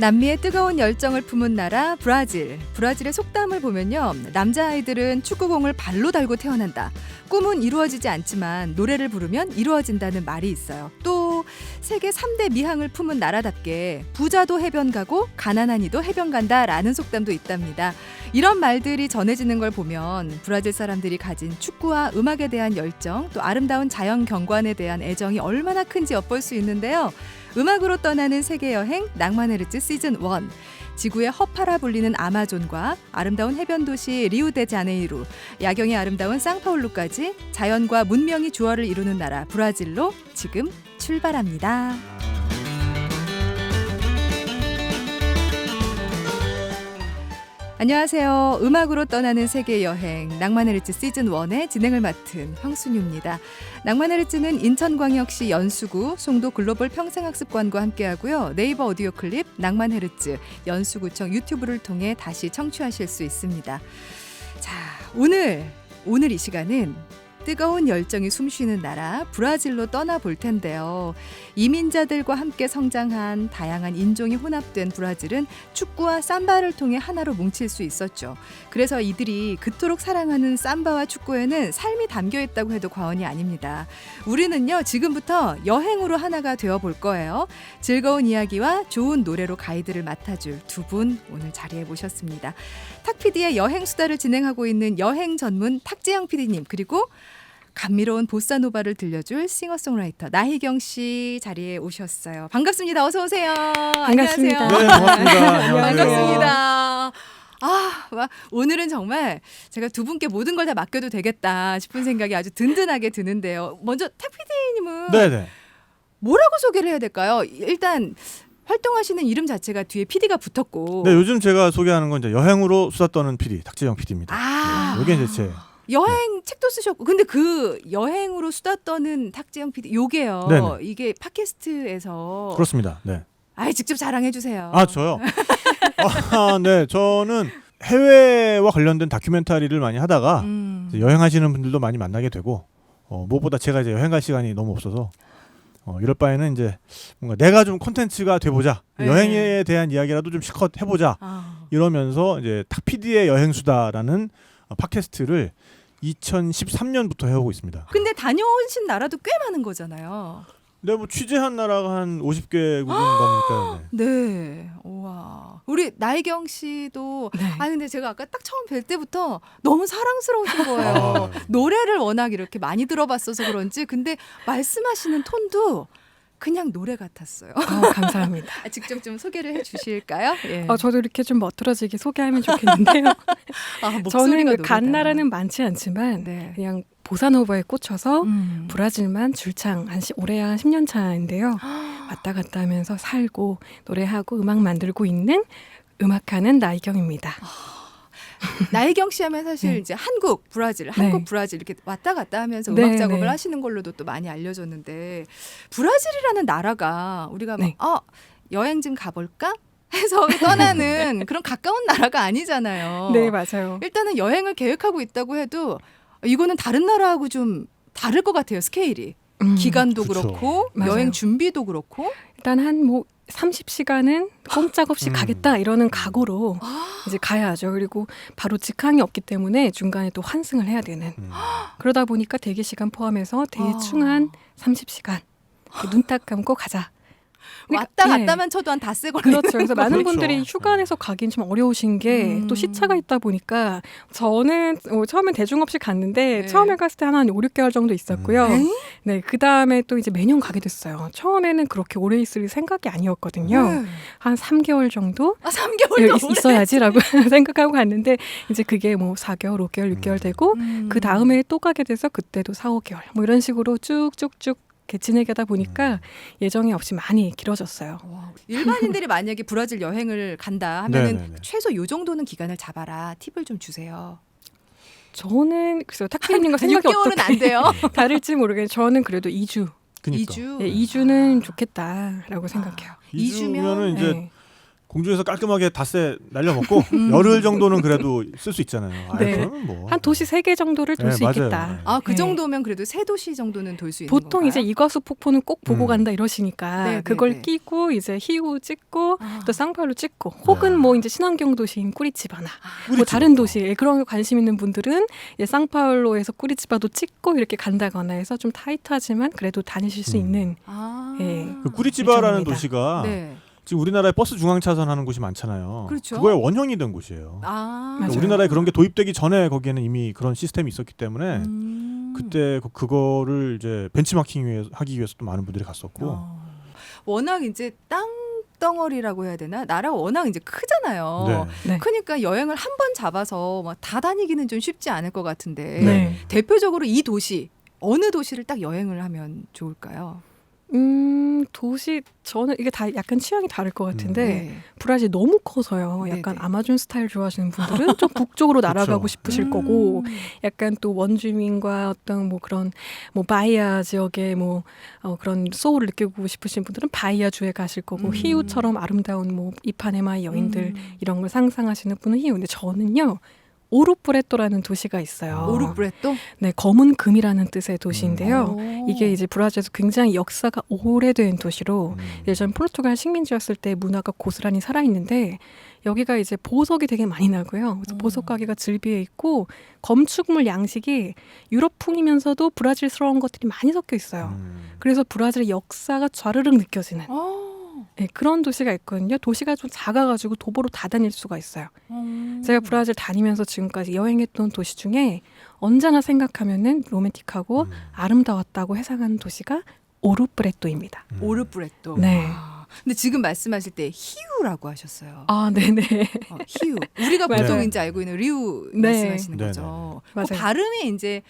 남미의 뜨거운 열정을 품은 나라 브라질. 브라질의 속담을 보면요. 남자아이들은 축구공을 발로 달고 태어난다. 꿈은 이루어지지 않지만 노래를 부르면 이루어진다는 말이 있어요. 또 세계 3대 미항을 품은 나라답게 부자도 해변 가고 가난한 이도 해변 간다라는 속담도 있답니다. 이런 말들이 전해지는 걸 보면 브라질 사람들이 가진 축구와 음악에 대한 열정, 또 아름다운 자연 경관에 대한 애정이 얼마나 큰지 엿볼 수 있는데요. 음악으로 떠나는 세계여행 낭만헤르츠 시즌 1. 지구의 허파라 불리는 아마존과 아름다운 해변 도시 리우데자네이루, 야경이 아름다운 상파울루까지 자연과 문명이 조화를 이루는 나라 브라질로 지금 출발합니다. 안녕하세요. 음악으로 떠나는 세계여행 낭만헤르츠 시즌 1의 진행을 맡은 황순유입니다. 낭만헤르츠는 인천광역시 연수구 송도 글로벌 평생학습관과 함께하고요. 네이버 오디오 클립 낭만헤르츠 연수구청 유튜브를 통해 다시 청취하실 수 있습니다. 자, 오늘 이 시간은 뜨거운 열정이 숨쉬는 나라 브라질로 떠나볼 텐데요. 이민자들과 함께 성장한 다양한 인종이 혼합된 브라질은 축구와 삼바를 통해 하나로 뭉칠 수 있었죠. 그래서 이들이 그토록 사랑하는 삼바와 축구에는 삶이 담겨있다고 해도 과언이 아닙니다. 우리는요, 지금부터 여행으로 하나가 되어볼 거예요. 즐거운 이야기와 좋은 노래로 가이드를 맡아줄 두 분 오늘 자리에 모셨습니다. 탁PD의 여행수다를 진행하고 있는 여행 전문 탁재영 PD님, 그리고 감미로운 보사노바를 들려줄 싱어송라이터 나희경 씨 자리에 오셨어요. 반갑습니다. 어서 오세요. 반갑습니다. 안녕하세요. 네, 반갑습니다. 반갑습니다. 오늘은 정말 제가 두 분께 모든 걸 다 맡겨도 되겠다 싶은 생각이 아주 든든하게 드는데요. 먼저 탁PD님은 네네. 뭐라고 소개를 해야 될까요? 일단 활동하시는 이름 자체가 뒤에 PD가 붙었고. 네, 요즘 제가 소개하는 건 이제 여행으로 수다 떠는 PD 탁재영 PD입니다. 네, 이게 이제 제 여행 책도 쓰셨고, 근데 그 여행으로 수다 떠는 탁재영 PD 요게요. 네네. 이게 팟캐스트에서 그렇습니다. 네. 직접 자랑해 주세요. 저요. 네, 저는 해외와 관련된 다큐멘터리를 많이 하다가 이제 여행하시는 분들도 많이 만나게 되고, 무엇보다 제가 이제 여행 갈 시간이 너무 없어서 이럴 바에는 이제 뭔가 내가 좀 콘텐츠가 돼보자, 네. 여행에 대한 이야기라도 좀 실컷 해보자 이러면서 이제 탁PD의 여행수다라는 팟캐스트를 2013년부터 해오고 있습니다. 근데 다녀오신 나라도 꽤 많은 거잖아요. 네, 뭐 취재한 나라가 한 50개국은 넘으니까요. 네. 네. 우와. 우리 나희경 씨도 네. 근데 제가 아까 딱 처음 뵐 때부터 너무 사랑스러우신 거예요. 노래를 워낙 이렇게 많이 들어봤어서 그런지, 근데 말씀하시는 톤도 그냥 노래 같았어요. 감사합니다. 직접 좀 소개를 해 주실까요? 예. 저도 이렇게 좀 멋들어지게 소개하면 좋겠는데요. 저는 간 나라는 많지 않지만 네. 그냥 보사노바에 꽂혀서 브라질만 줄창 올해 한 10년 차인데요. 왔다 갔다 하면서 살고 노래하고 음악 만들고 있는 음악하는 나희경입니다. 나희경 씨 하면 사실 이제 한국, 브라질 이렇게 왔다 갔다 하면서 음악 작업을 하시는 걸로도 또 많이 알려졌는데, 브라질이라는 나라가 우리가 막 여행 좀 가볼까? 해서 떠나는 그런 가까운 나라가 아니잖아요. 네, 맞아요. 일단은 여행을 계획하고 있다고 해도 이거는 다른 나라하고 좀 다를 것 같아요, 스케일이. 기간도 그쵸. 그렇고 맞아요. 여행 준비도 그렇고. 일단 한 30시간은 꼼짝없이 가겠다 이러는 각오로 이제 가야죠. 그리고 바로 직항이 없기 때문에 중간에 또 환승을 해야 되는. 그러다 보니까 대기 시간 포함해서 대충 한 30시간. 눈 딱 감고 가자. 왔다 갔다만 쳐도 한 닷새 걸리는. 그렇죠. 그래서 많은 그렇죠. 분들이 휴가 내서 가긴 좀 어려우신 게 또 시차가 있다 보니까, 저는 처음엔 대중 없이 갔는데 처음에 갔을 때 한 5, 6개월 정도 있었고요. 네, 그 다음에 또 이제 매년 가게 됐어요. 처음에는 그렇게 오래 있을 생각이 아니었거든요. 한 3개월 정도 3개월도 있어야지라고 생각하고 갔는데, 이제 그게 4개월, 5개월, 6개월 되고 그 다음에 또 가게 돼서 그때도 4, 5개월 이런 식으로 쭉쭉쭉 지내게다 보니까 예정이 없이 많이 길어졌어요. 일반인들이 만약에 브라질 여행을 간다 하면은 네네네. 최소 요 정도는 기간을 잡아라, 팁을 좀 주세요. 저는 글쎄요, 탁피디님과 생각이 6개월은 어떻게 안 돼요. 다를지 모르겠는데 저는 그래도 2주. 그러니까. 2주. 네, 2주는 좋겠다라고 생각해요. 2주면은 이제 공중에서 깔끔하게 닷새 날려먹고 열흘 정도는 그래도 쓸 수 있잖아요. 네. 그러면 뭐. 한 도시 3개 정도를 돌 네, 수 맞아요. 있겠다. 네. 아, 그 네. 정도면 그래도 세 도시 정도는 돌 수 있는 보통 건가요? 이제 이과수 폭포는 꼭 보고 음. 간다 이러시니까 네, 네, 그걸 네. 끼고 이제 히우 찍고 아. 또 상파울로 찍고 혹은 네. 뭐 이제 친환경 도시인 꾸리치바나 뭐 꾸리치바. 다른 도시에 그런 거 관심 있는 분들은 이제 상파울로에서 꾸리치바도 찍고 이렇게 간다거나 해서 좀 타이트하지만 그래도 다니실 수 있는 아. 예. 그 꾸리치바라는 예정입니다. 도시가 네. 지금 우리나라에 버스 중앙차선 하는 곳이 많잖아요. 그렇죠. 그거에 원형이 된 곳이에요. 아. 맞아요. 우리나라에 그런 게 도입되기 전에 거기에는 이미 그런 시스템이 있었기 때문에 그때 그거를 이제 벤치마킹 하기 위해서 또 많은 분들이 갔었고. 워낙 이제 땅 덩어리라고 해야 되나? 나라가 워낙 이제 크잖아요. 네. 네. 그러니까 여행을 한 번 잡아서 막 다 다니기는 좀 쉽지 않을 것 같은데 네. 대표적으로 이 도시 어느 도시를 딱 여행을 하면 좋을까요? 도시 저는 이게 다 약간 취향이 다를 것 같은데 네. 브라질 너무 커서요. 네네. 약간 아마존 스타일 좋아하시는 분들은 좀 북쪽으로 날아가고 싶으실 거고 약간 또 원주민과 어떤 뭐 그런 뭐 바이아 지역의 뭐 그런 소울을 느끼고 싶으신 분들은 바이아 주에 가실 거고 히우처럼 아름다운 뭐 이파네마의 여인들 이런 걸 상상하시는 분은 히우. 근데 저는요. 오루프레토라는 도시가 있어요. 오루브레토? 네, 검은 금이라는 뜻의 도시인데요. 오. 이게 이제 브라질에서 굉장히 역사가 오래된 도시로 음. 예전 포르투갈 식민지였을 때 문화가 고스란히 살아있는데 여기가 이제 보석이 되게 많이 나고요. 그래서 보석 가게가 즐비해 있고 검축물 양식이 유럽풍이면서도 브라질스러운 것들이 많이 섞여 있어요. 그래서 브라질의 역사가 좌르륵 느껴지는 네, 그런 도시가 있거든요. 도시가 좀 작아가지고 도보로 다 다닐 수가 있어요. 제가 브라질 다니면서 지금까지 여행했던 도시 중에 언제나 생각하면은 로맨틱하고 아름다웠다고 해상하는 도시가 오루프레토입니다. 오루브레토. 네. 아, 근데 지금 말씀하실 때 히우라고 하셨어요. 아, 네네. 히우. 우리가 맞아요. 보통 이제 알고 있는 리우 네. 말씀하시는 네, 거죠. 네, 네. 그 맞아요. 발음이 이제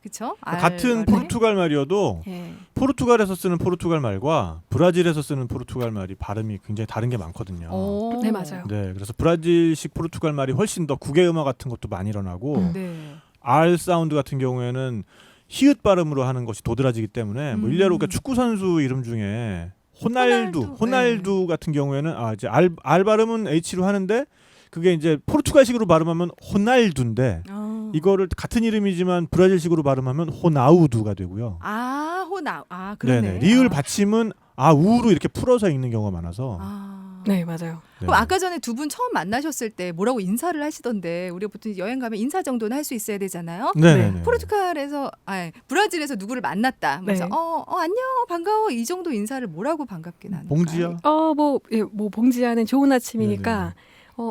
그쵸? 같은 포르투갈 말이어도 예. 포르투갈에서 쓰는 포르투갈 말과 브라질에서 쓰는 포르투갈 말이 발음이 굉장히 다른 게 많거든요. 오. 네, 맞아요. 네, 그래서 브라질식 포르투갈 말이 훨씬 더 국외음화 같은 것도 많이 일어나고 네. R 사운드 같은 경우에는 히읗 발음으로 하는 것이 도드라지기 때문에 뭐 일례로 그러니까 축구 선수 이름 중에 호날두 같은 경우에는 이제 R 발음은 H로 하는데 그게 이제 포르투갈식으로 발음하면 호날두인데 이거를 같은 이름이지만 브라질식으로 발음하면 호나우두가 되고요. 아, 호나. 아, 그러네. 네네. 리을 받침은 우로 이렇게 풀어서 읽는 경우가 많아서. 네, 맞아요. 네. 그럼 아까 전에 두 분 처음 만나셨을 때 뭐라고 인사를 하시던데 우리가 보통 여행 가면 인사 정도는 할 수 있어야 되잖아요. 네네네. 포르투갈에서 브라질에서 누구를 만났다. 그래서 네. 안녕 반가워 이 정도 인사를 뭐라고 반갑게 나누나요? 봉지야. 뭐 봉지야는 좋은 아침이니까 네네.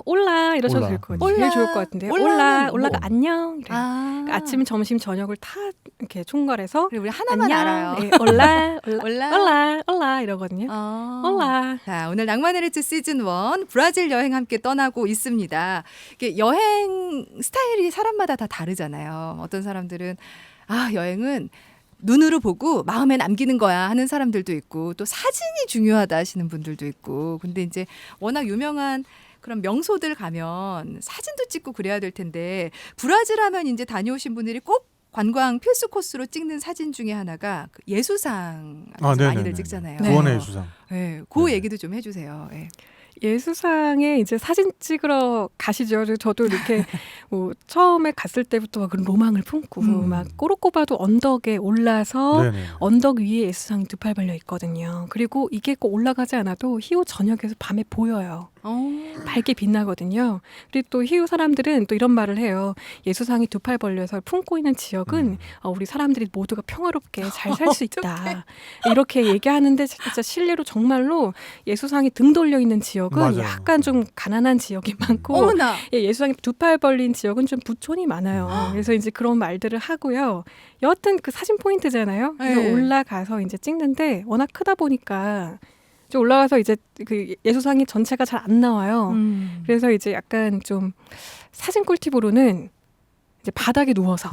올라 이러셔도 올라. 될 것 같아요. 올라. 제일 좋을 것 같은데요. 올라는 올라가 뭐. 안녕. 이래요. 그러니까 아침, 점심, 저녁을 다 이렇게 총괄해서 그래 우리 하나만 안녕. 알아요. 네, 올라 올라. 올라 이러거든요. 올라. 자, 오늘 낭만의 리츠 시즌 1 브라질 여행 함께 떠나고 있습니다. 이게 여행 스타일이 사람마다 다 다르잖아요. 어떤 사람들은 여행은 눈으로 보고 마음에 남기는 거야 하는 사람들도 있고 또 사진이 중요하다 하시는 분들도 있고 근데 이제 워낙 유명한 그런 명소들 가면 사진도 찍고 그래야 될 텐데 브라질 하면 이제 다녀오신 분들이 꼭 관광 필수 코스로 찍는 사진 중에 하나가 그 예수상 많이들 네네네. 찍잖아요. 네. 구원의 예수상. 네, 그 네. 얘기도 좀 해주세요. 네. 예수상에 이제 사진 찍으러 가시죠. 저도 이렇게 뭐 처음에 갔을 때부터 그런 로망을 품고 막 꼬르꼬바도 언덕에 올라서 네네. 언덕 위에 예수상이 두 팔 벌려 있거든요. 그리고 이게 꼭 올라가지 않아도 히우 저녁에서 밤에 보여요. 밝게 빛나거든요. 그리고 또 히우 사람들은 또 이런 말을 해요. 예수상이 두 팔 벌려서 품고 있는 지역은 우리 사람들이 모두가 평화롭게 잘 살 수 있다. 이렇게 얘기하는데 진짜 실례로 정말로 예수상이 등 돌려 있는 지역은 맞아요. 약간 좀 가난한 지역이 많고 어머나. 예수상이 두 팔 벌린 지역은 좀 부촌이 많아요. 그래서 이제 그런 말들을 하고요. 여하튼 그 사진 포인트잖아요. 그래서 네. 올라가서 이제 찍는데 워낙 크다 보니까 좀 올라가서 이제 그 예수상이 전체가 잘 안 나와요. 그래서 이제 약간 좀 사진 꿀팁으로는 이제 바닥에 누워서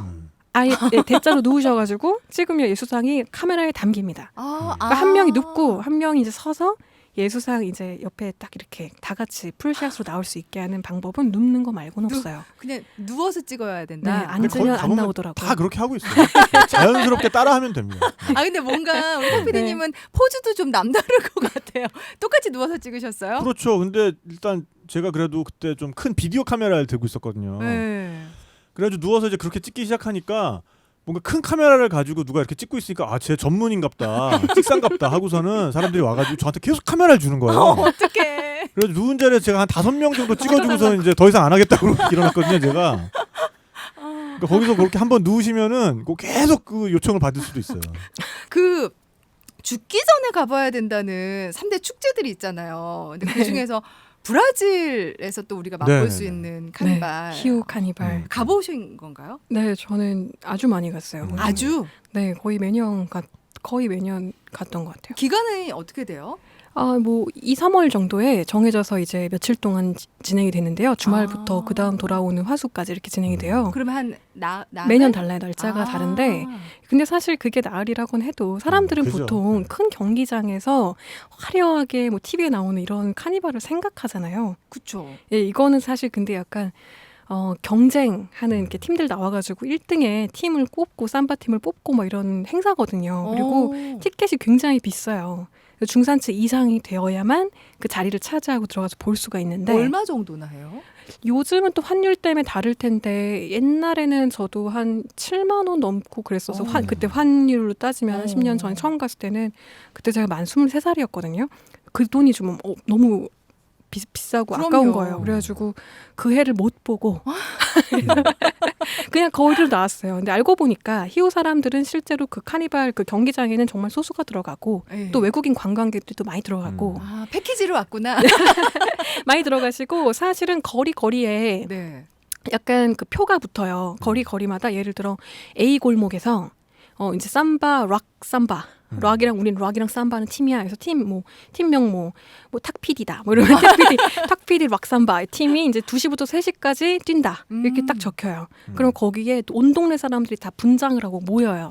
아예 대자로 누우셔가지고 찍으면 예수상이 카메라에 담깁니다. 그러니까 한 명이 눕고 한 명이 이제 서서 예수상 이제 옆에 딱 이렇게 다 같이 풀샷으로 나올 수 있게 하는 방법은 눕는 거 말고는 없어요. 그냥 누워서 찍어야 네, 된다. 근데 거기 앉으면 안 가보면 나오더라고요. 다 그렇게 하고 있어요. 자연스럽게 따라하면 됩니다. 아 근데 뭔가 우리 박 PD님은 포즈도 좀 남다를 것 같아요. 똑같이 누워서 찍으셨어요? 그렇죠. 근데 일단 제가 그래도 그때 좀 큰 비디오 카메라를 들고 있었거든요. 네. 그래가지고 누워서 이제 그렇게 찍기 시작하니까 뭔가 큰 카메라를 가지고 누가 이렇게 찍고 있으니까 아, 쟤 전문인갑다, 찍상갑다 하고서는 사람들이 와가지고 저한테 계속 카메라를 주는 거예요. 어떡해. 그래서 누운 자리에 제가 한 5명 정도 찍어주고서는 이제 더 이상 안 하겠다고 일어났거든요, 제가. 그러니까 거기서 그렇게 한번 누우시면은 꼭 계속 그 요청을 받을 수도 있어요. 그 죽기 전에 가봐야 된다는 3대 축제들이 있잖아요. 근데 그 중에서 브라질에서 또 우리가 맛볼 네, 수 네. 있는 카니발. 히우 카니발. 가보신 건가요? 네, 저는 아주 많이 갔어요. 아주? 네, 거의 매년 갔던 것 같아요. 기간이 어떻게 돼요? 뭐 2, 3월 정도에 정해져서 이제 며칠 동안 진행이 되는데요. 주말부터 그 다음 돌아오는 화수까지 이렇게 진행이 돼요. 그러면 매년 달라요. 날짜가 아. 다른데 근데 사실 그게 나흘이라고는 해도 사람들은 그죠. 보통 큰 경기장에서 화려하게 뭐 TV에 나오는 이런 카니발을 생각하잖아요. 그쵸. 예, 이거는 사실 근데 약간 경쟁하는 이렇게 팀들 나와가지고 1등에 팀을 꼽고 삼바 팀을 뽑고 뭐 이런 행사거든요. 그리고 티켓이 굉장히 비싸요. 중산층 이상이 되어야만 그 자리를 차지하고 들어가서 볼 수가 있는데 얼마 정도나 해요? 요즘은 또 환율 때문에 다를 텐데 옛날에는 저도 한 7만 원 넘고 그랬어서 그때 환율로 따지면 10년 전에 처음 갔을 때는 그때 제가 만 23살이었거든요. 그 돈이 좀 너무 비싸고 그럼요. 아까운 거예요. 그래가지고 그 해를 못 보고 그냥 거기로 나왔어요. 근데 알고 보니까 히오 사람들은 실제로 그 카니발 그 경기장에는 정말 소수가 들어가고 네. 또 외국인 관광객들도 많이 들어가고 아, 패키지로 왔구나. 많이 들어가시고 사실은 거리에 네. 약간 그 표가 붙어요. 거리마다 예를 들어 A 골목에서 이제 삼바, 락 삼바. 우린 락이랑 삼바는 팀이야. 그래서 팀명 뭐 탁피디다. 뭐 이러면 탁피디 락 삼바 팀이 이제 2시부터 3시까지 뛴다. 이렇게 딱 적혀요. 그럼 거기에 온 동네 사람들이 다 분장을 하고 모여요.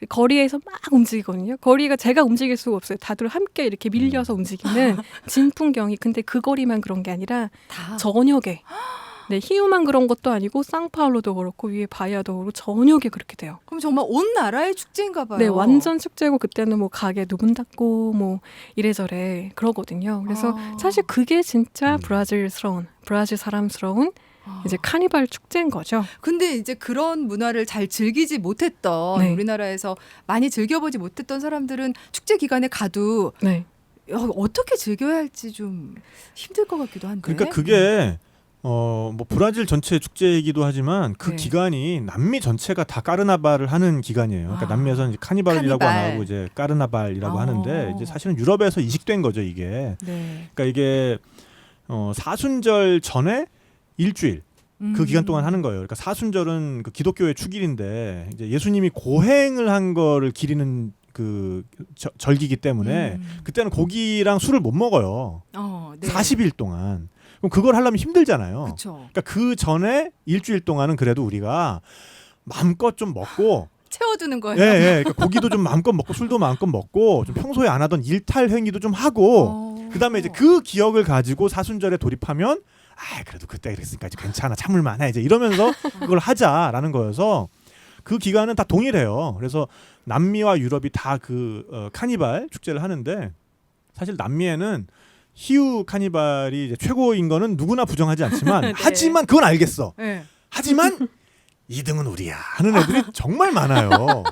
거리에서 막 움직이거든요. 거리가 제가 움직일 수가 없어요. 다들 함께 이렇게 밀려서 움직이는 진풍경이. 근데 그 거리만 그런 게 아니라 다. 저녁에 네, 히우만 그런 것도 아니고 상파울로도 그렇고 위에 바이아도 그렇고 저녁에 그렇게 돼요. 그럼 정말 온 나라의 축제인가 봐요. 네, 완전 축제고 그때는 뭐 가게도 문 닫고 뭐 이래저래 그러거든요. 그래서 사실 그게 진짜 브라질 사람스러운 이제 카니발 축제인 거죠. 근데 이제 그런 문화를 잘 즐기지 못했던 네. 우리나라에서 많이 즐겨보지 못했던 사람들은 축제 기간에 가도 네. 어떻게 즐겨야 할지 좀 힘들 것 같기도 한데. 그러니까 그게 뭐 브라질 전체 축제이기도 하지만 그 네. 기간이 남미 전체가 다 까르나발을 하는 기간이에요. 그러니까 남미에서는 이제 카니발이라고 안 하고 이제 까르나발이라고 하는데 이제 사실은 유럽에서 이식된 거죠, 이게. 네. 그러니까 이게 사순절 전에 일주일 그 기간 동안 하는 거예요. 그러니까 사순절은 그 기독교의 축일인데 이제 예수님이 고행을 한 거를 기리는 그 절기이기 때문에 그때는 고기랑 술을 못 먹어요. 네. 40일 동안. 그럼 그걸 하려면 힘들잖아요. 그렇죠. 그러니까 그 전에 일주일 동안은 그래도 우리가 마음껏 좀 먹고 채워두는 거예요. 예. 그러니까 고기도 좀 마음껏 먹고 술도 마음껏 먹고 좀 평소에 안 하던 일탈 행위도 좀 하고 그다음에 이제 그 기억을 가지고 사순절에 돌입하면 그래도 그때 그랬으니까 이제 괜찮아 참을만해 이제 이러면서 그걸 하자라는 거여서 그 기간은 다 동일해요. 그래서 남미와 유럽이 다 그 카니발 축제를 하는데 사실 남미에는 히우 카니발이 이제 최고인 거는 누구나 부정하지 않지만 네. 하지만 그건 알겠어. 네. 하지만 2등은 우리야 하는 애들이 정말 많아요.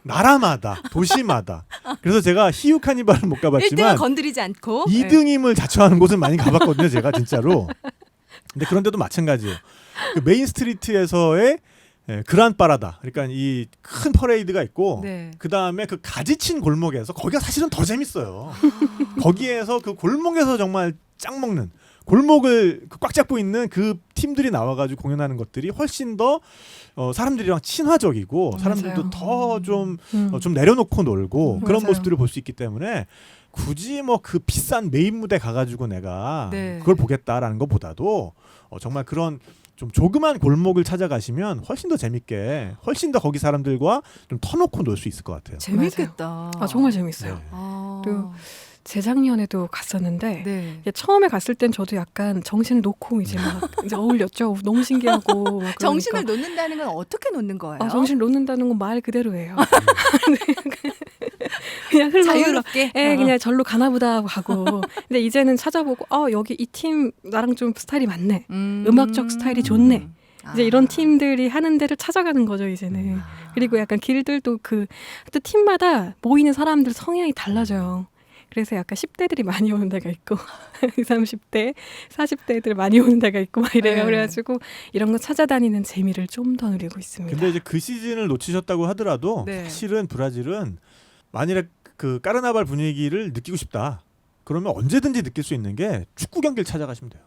나라마다 도시마다. 그래서 제가 히우 카니발은 못 1등은 가봤지만 건드리지 않고 2등임을 자처하는 곳은 많이 가봤거든요. 제가 진짜로. 근데 그런데도 마찬가지예요. 그 메인 스트리트에서의 그란 파라다. 그러니까 이 큰 퍼레이드가 있고 네. 그 다음에 그 가지친 골목에서 거기가 사실은 더 재밌어요. 거기에서 그 골목에서 정말 짱 먹는 골목을 꽉 잡고 있는 그 팀들이 나와가지고 공연하는 것들이 훨씬 더 사람들이랑 친화적이고 사람들도 더 좀 내려놓고 놀고 그런 맞아요. 모습들을 볼 수 있기 때문에 굳이 뭐 그 비싼 메인 무대 가가지고 내가 네. 그걸 보겠다라는 것보다도 정말 그런 좀 조그만 골목을 찾아가시면 훨씬 더 재밌게 훨씬 더 거기 사람들과 좀 터놓고 놀 수 있을 것 같아요. 재밌겠다. 정말 재밌어요. 네. 아. 그리고 재작년에도 갔었는데 네. 이제 처음에 갔을 땐 저도 약간 정신을 놓고 이제 막 이제 어울렸죠. 너무 신기하고 막 그러니까. 정신을 놓는다는 건 어떻게 놓는 거예요? 정신을 놓는다는 건 말 그대로예요. 그냥 흘러 자유롭게. 그냥 절로 가나보다 하고 가고. 근데 이제는 찾아보고 여기 이 팀 나랑 좀 스타일이 맞네. 음악적 스타일이 좋네. 이제 이런 팀들이 하는 데를 찾아가는 거죠 이제는. 그리고 약간 길들도 또 팀마다 모이는 사람들 성향이 달라져요. 그래서 약간 10대들이 많이 오는 데가 있고 20, 30대, 40대들 많이 오는 데가 있고 막 이래요. 네. 그래가지고 이런 거 찾아다니는 재미를 좀 더 누리고 있습니다. 근데 이제 그 시즌을 놓치셨다고 하더라도 네. 사실은 브라질은 만일에 그 까르나발 분위기를 느끼고 싶다. 그러면 언제든지 느낄 수 있는 게 축구 경기를 찾아가시면 돼요.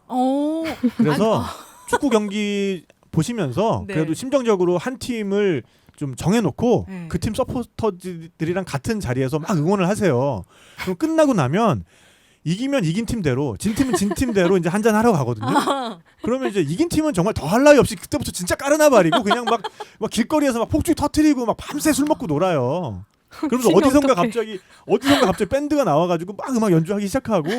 그래서 축구 경기 보시면서 네. 그래도 심정적으로 한 팀을 좀 정해놓고 네. 그 팀 서포터들이랑 같은 자리에서 막 응원을 하세요. 그럼 끝나고 나면 이기면 이긴 팀대로, 진 팀은 진 팀대로 이제 한잔 하러 가거든요. 그러면 이제 이긴 팀은 정말 더할 나위 없이 그때부터 진짜 까르나발이고 그냥 막 길거리에서 막 폭죽 터트리고 막 밤새 술 먹고 놀아요. 그러면서 지금 어디선가 어떡해. 갑자기 밴드가 나와가지고 막 음악 연주하기 시작하고.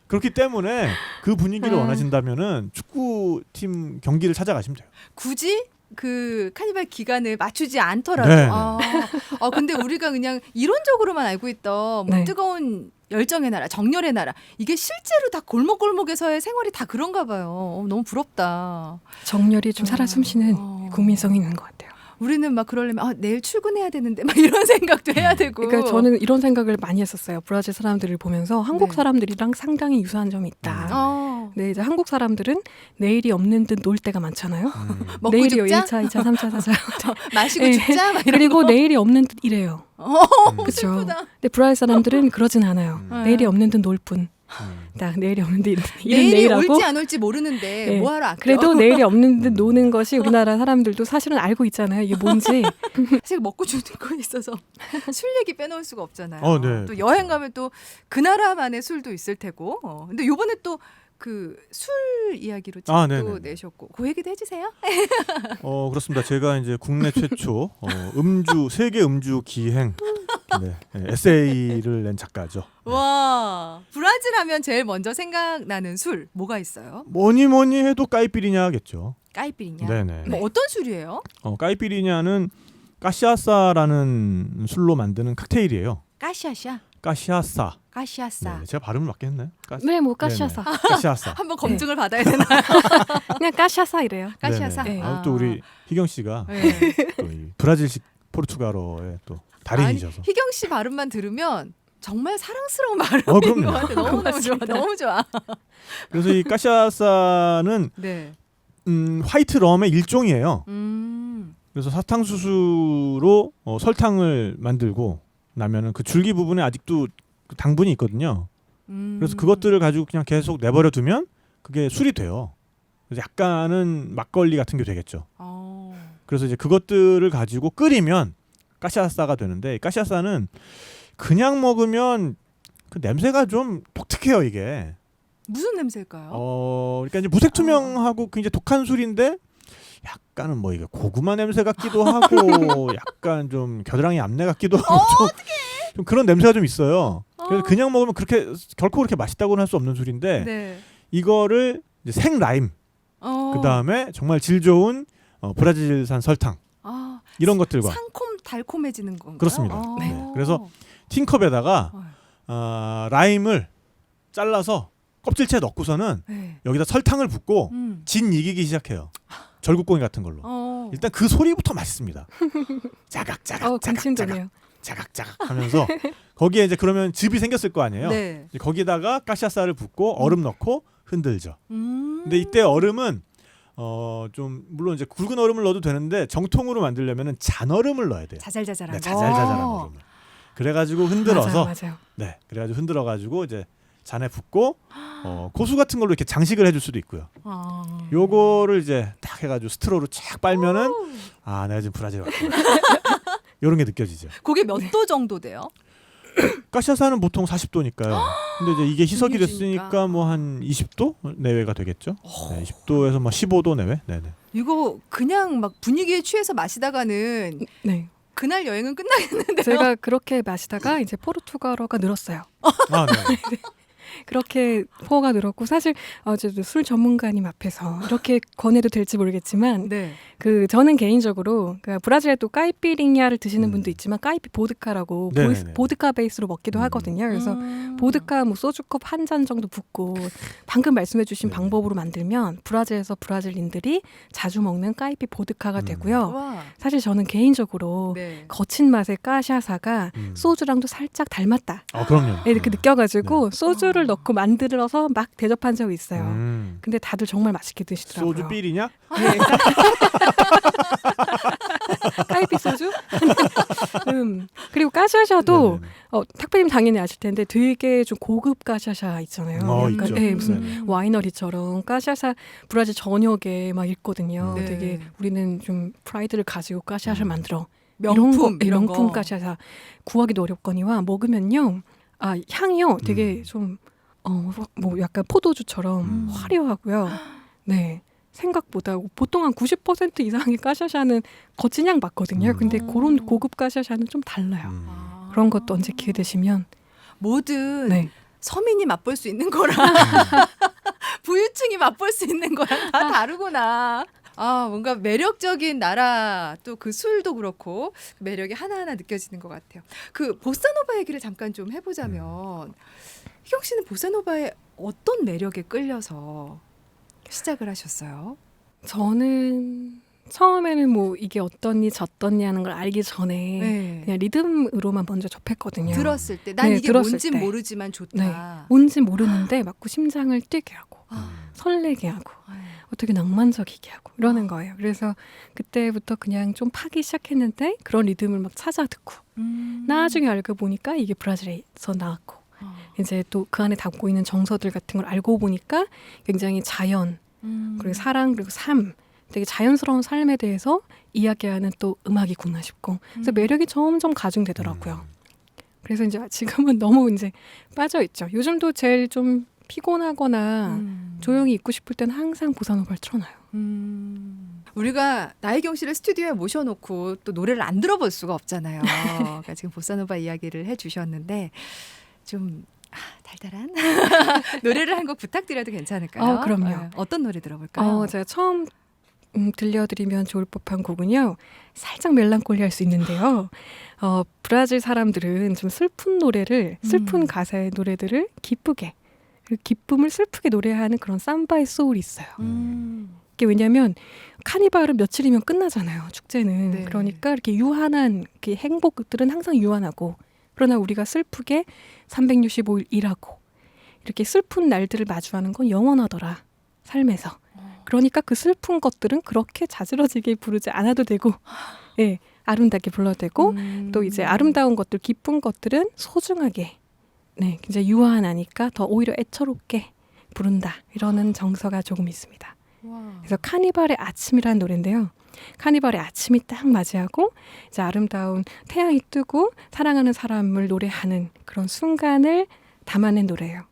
그렇기 때문에 그 분위기를 원하신다면은 축구팀 경기를 찾아가시면 돼요. 굳이 그 카니발 기간을 맞추지 않더라도. 네. 근데 우리가 그냥 이론적으로만 알고 있던 뭐 네. 뜨거운 열정의 나라, 정열의 나라 이게 실제로 다 골목골목에서의 생활이 다 그런가 봐요. 너무 부럽다. 정열이 좀 살아 숨쉬는 국민성이 있는 것 같아요. 우리는 막 그러려면 내일 출근해야 되는데 막 이런 생각도 해야 되고. 그러니까 저는 이런 생각을 많이 했었어요. 브라질 사람들을 보면서 한국 네. 사람들이랑 상당히 유사한 점이 있다. 네, 이제 한국 사람들은 내일이 없는 듯 놀 때가 많잖아요. 먹고 내일이요. 죽자? 1차, 2차, 3차, 4차. 마시고 네. 죽자? 막 이런 그리고 거. 내일이 없는 듯 이래요. 그렇죠. 슬프다. 근데 브라질 사람들은 그러진 않아요. 네. 내일이 없는 듯 놀 뿐. 딱 내일이 없는 듯 일은 내일이 내일하고. 올지 안 올지 모르는데 네. 뭐하러 아껴. 그래도 내일이 없는 듯 노는 것이 우리나라 사람들도 사실은 알고 있잖아요. 이게 뭔지. 사실 먹고 죽는 거에 있어서 술 얘기 빼놓을 수가 없잖아요. 네. 또 여행 가면 또 그 나라만의 술도 있을 테고. 근데 요번에 또 그 술 이야기로 책도 네네. 내셨고 그 얘기도 해주세요. 그렇습니다. 제가 이제 국내 최초 세계 음주 기행 에세이를 낸 작가죠. 와, 브라질 하면 제일 먼저 생각나는 술 뭐가 있어요? 뭐니 해도 까이피리냐겠죠. 까이피리냐? 네네. 뭐 어떤 술이에요? 까이피리냐는 까시아사라는 술로 만드는 칵테일이에요. 까시아샤? 까시아사. 까시아사. 네, 제가 발음을 맞게 했나요? 네, 뭐 까시아사. 까시아사. 한번 검증을 받아야 되나요? 그냥 까시아사 이래요. 까시아사. 네. 또 우리 희경 씨가 네. 또 이 브라질식 포르투갈어의 또 달인이셔서. 희경 씨 발음만 들으면 정말 사랑스러운 발음인 그럼요. 것 같아요. 너무 좋아, 너무 좋아. 그래서 이 까시아사는 네. 화이트 럼의 일종이에요. 음. 그래서 사탕수수로 설탕을 만들고 나면은 그 줄기 부분에 아직도 그 당분이 있거든요. 그래서 그것들을 가지고 그냥 계속 내버려 두면 그게 술이 돼요. 그래서 약간은 막걸리 같은 게 되겠죠. 그래서 이제 그것들을 가지고 끓이면 까시아사가 되는데, 까시아사는 그냥 먹으면 그 냄새가 좀 독특해요, 이게. 무슨 냄새일까요? 그러니까 이제 무색투명하고 굉장히 독한 술인데 약간은 뭐 이게 고구마 냄새 같기도 하고 약간 좀 겨드랑이 암내 같기도 하고 좀 그런 냄새가 좀 있어요. 그래서 그냥 먹으면 결코 그렇게 맛있다고는 할 수 없는 술인데 네. 이거를 이제 생 라임, 그 다음에 정말 질 좋은 브라질산 설탕 이런 것들과 상콤 달콤해지는 건가요? 그렇습니다. 네. 그래서 틴컵에다가 라임을 잘라서 껍질째 넣고서는 네. 여기다 설탕을 붓고 진 이기기 시작해요. 절구공이 같은 걸로. 일단 그 소리부터 맛있습니다. 자각자각 군침도네요. 자각자각 하면서 거기에 이제 그러면 즙이 생겼을 거 아니에요. 네. 이제 거기다가 까시아사를 붓고 얼음 넣고 흔들죠. 근데 이때 얼음은 좀 물론 이제 굵은 얼음을 넣어도 되는데 정통으로 만들려면은 잔얼음을 넣어야 돼요. 자잘자잘한 네, 자잘자잘한 얼음을. 그래가지고 흔들어서 맞아요. 네, 그래가지고 흔들어가지고 이제 잔에 붓고 고수 같은 걸로 이렇게 장식을 해줄 수도 있고요. 요거를 이제 딱 해가지고 스트로로 쫙 빨면은 내가 지금 브라질 왔구나. 이런 게 느껴지죠. 그게 몇 도 정도 돼요? 까시아사는 보통 40도니까요. 근데 이제 이게 희석이 중립이니까. 됐으니까 뭐 한 20도 내외가 되겠죠. 네, 20도에서 뭐 15도 내외. 네네. 이거 그냥 막 분위기에 취해서 마시다가는 네. 그날 여행은 끝나겠는데요. 제가 그렇게 마시다가 이제 포르투갈어가 늘었어요. 아, 네. 그렇게 포가 늘었고 사실 어제도 술 전문가님 앞에서 이렇게 권해도 될지 모르겠지만 네. 저는 개인적으로 브라질에 또 까이피리냐를 드시는 분도 있지만 까이피 보드카라고 네네네. 보드카 베이스로 먹기도 하거든요. 그래서 보드카 뭐 소주컵 한 잔 정도 붓고 방금 말씀해주신 네. 방법으로 만들면 브라질에서 브라질인들이 자주 먹는 까이피 보드카가 되고요. 와. 사실 저는 개인적으로 네. 거친 맛의 까샤사가 소주랑도 살짝 닮았다. 그럼요. 이렇게 느껴가지고 네. 소주를 넣고 만들어서 막 대접한 적이 있어요. 음. 근데 다들 정말 맛있게 드시더라고요. 소주 삘이냐? 네. 까이피 소주? 그리고 까샤샤도 네네네. 탁배님 당연히 아실 텐데 되게 좀 고급 까샤샤 있잖아요. 약간, 있죠. 무슨 네네. 와이너리처럼 까샤샤 브라질 전역에 막 있거든요. 네. 되게 우리는 좀 프라이드를 가지고 까샤샤 만들어. 명품 이런 거. 명품 까샤샤 구하기도 어렵거니와 먹으면요. 향이요. 되게 좀 뭐 약간 포도주처럼 화려하고요. 네. 생각보다 보통 한 90% 이상의 까샤샤는 거친 향 맞거든요. 근데 그런 고급 까샤샤는 좀 달라요. 그런 것도 언제 기회 되시면 뭐든 네. 서민이 맛볼 수 있는 거랑 부유층이 맛볼 수 있는 거랑 다 다르구나. 뭔가 매력적인 나라 또 그 술도 그렇고 그 매력이 하나하나 느껴지는 것 같아요. 그 보사노바 얘기를 잠깐 좀 해보자면 희경 씨는 보사노바의 어떤 매력에 끌려서 시작을 하셨어요? 저는 처음에는 뭐 이게 어떻니 저떻니 하는 걸 알기 전에 네. 그냥 리듬으로만 먼저 접했거든요. 들었을 때 난 네, 이게 들었을 뭔진 때. 모르지만 좋다. 뭔지 모르는데 막고 심장을 뛰게 하고 아, 설레게 하고 네. 어떻게 낭만적이게 하고 이러는 거예요. 그래서 그때부터 그냥 좀 파기 시작했는데 그런 리듬을 막 찾아 듣고 나중에 알고 보니까 이게 브라질에서 나왔고 이제 또 그 안에 담고 있는 정서들 같은 걸 알고 보니까 굉장히 자연 그리고 사랑 그리고 삶 되게 자연스러운 삶에 대해서 이야기하는 또 음악이구나 싶고 그래서 매력이 점점 가중되더라고요. 그래서 이제 지금은 너무 이제 빠져 있죠. 요즘도 제일 좀 피곤하거나 조용히 있고 싶을 때는 항상 보사노바를 틀어놔요. 우리가 나혜경 씨를 스튜디오에 모셔놓고 또 노래를 안 들어볼 수가 없잖아요. 그러니까 지금 보사노바 이야기를 해주셨는데 좀 달달한 노래를 한 곡 부탁드려도 괜찮을까요? 그럼요. 어떤 노래 들어볼까요? 제가 처음 들려드리면 좋을 법한 곡은요. 살짝 멜랑콜리할 수 있는데요. 브라질 사람들은 좀 슬픈 노래를 슬픈 가사의 노래들을 기쁘게 그리고 기쁨을 슬프게 노래하는 그런 삼바의 소울이 있어요. 이게 왜냐하면 카니발은 며칠이면 끝나잖아요. 축제는. 네. 그러니까 이렇게 유한한 그 행복들은 항상 유한하고 그러나 우리가 슬프게 365일 일하고 이렇게 슬픈 날들을 마주하는 건 영원하더라. 삶에서. 그러니까 그 슬픈 것들은 그렇게 자지러지게 부르지 않아도 되고 예, 아름답게 불러도 되고 또 이제 아름다운 것들, 기쁜 것들은 소중하게 굉장히 유한하니까 더 오히려 애처롭게 부른다. 이러는 정서가 조금 있습니다. 그래서 카니발의 아침이라는 노래인데요. 카니발의 아침이 딱 맞이하고 이제 아름다운 태양이 뜨고 사랑하는 사람을 노래하는 그런 순간을 담아낸 노래예요.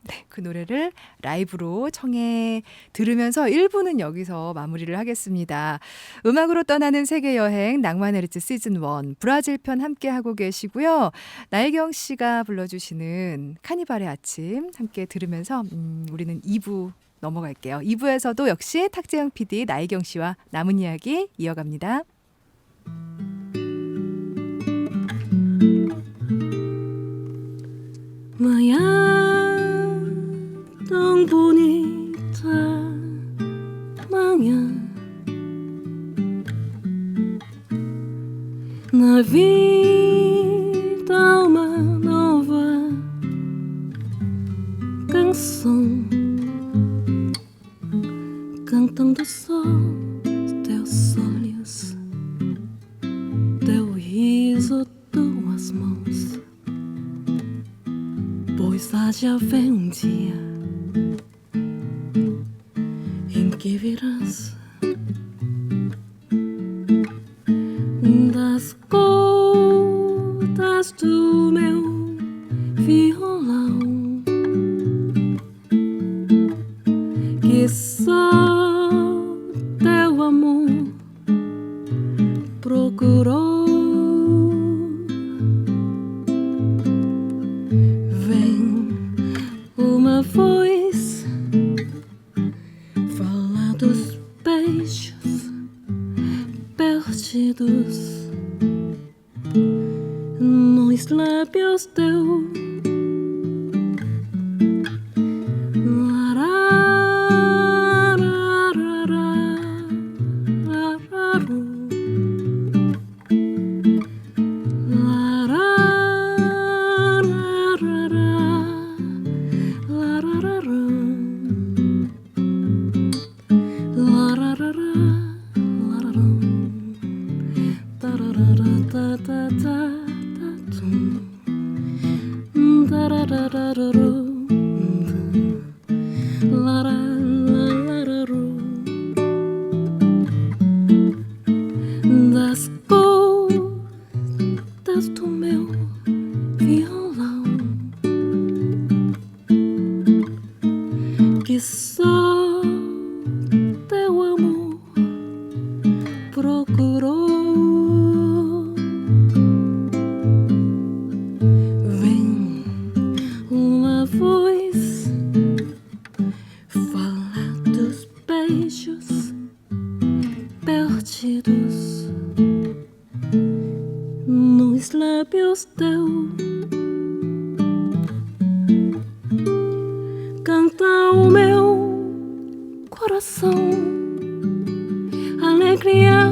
네, 그 노래를 라이브로 청해 들으면서 1부는 여기서 마무리를 하겠습니다. 음악으로 떠나는 세계여행 낭만의 리츠 시즌 1 브라질 편 함께하고 계시고요. 나혜경 씨가 불러주시는 카니발의 아침 함께 들으면서 우리는 2부 넘어갈게요. 2부에서도 역시 탁재영 PD, 나혜경 씨와 남은 이야기 이어갑니다. Tão bonita manhã na vida uma nova canção cantando só teus olhos, teu riso, tuas mãos, pois já vem dia em que virás das cordas do meu violão, que só teu amor procurou nos lábios teu. Das cordas do meu violão, que só teu amor procurou. Vem uma voz falar dos beijos perdidos nos lábios teu. Canta o meu coração, alegria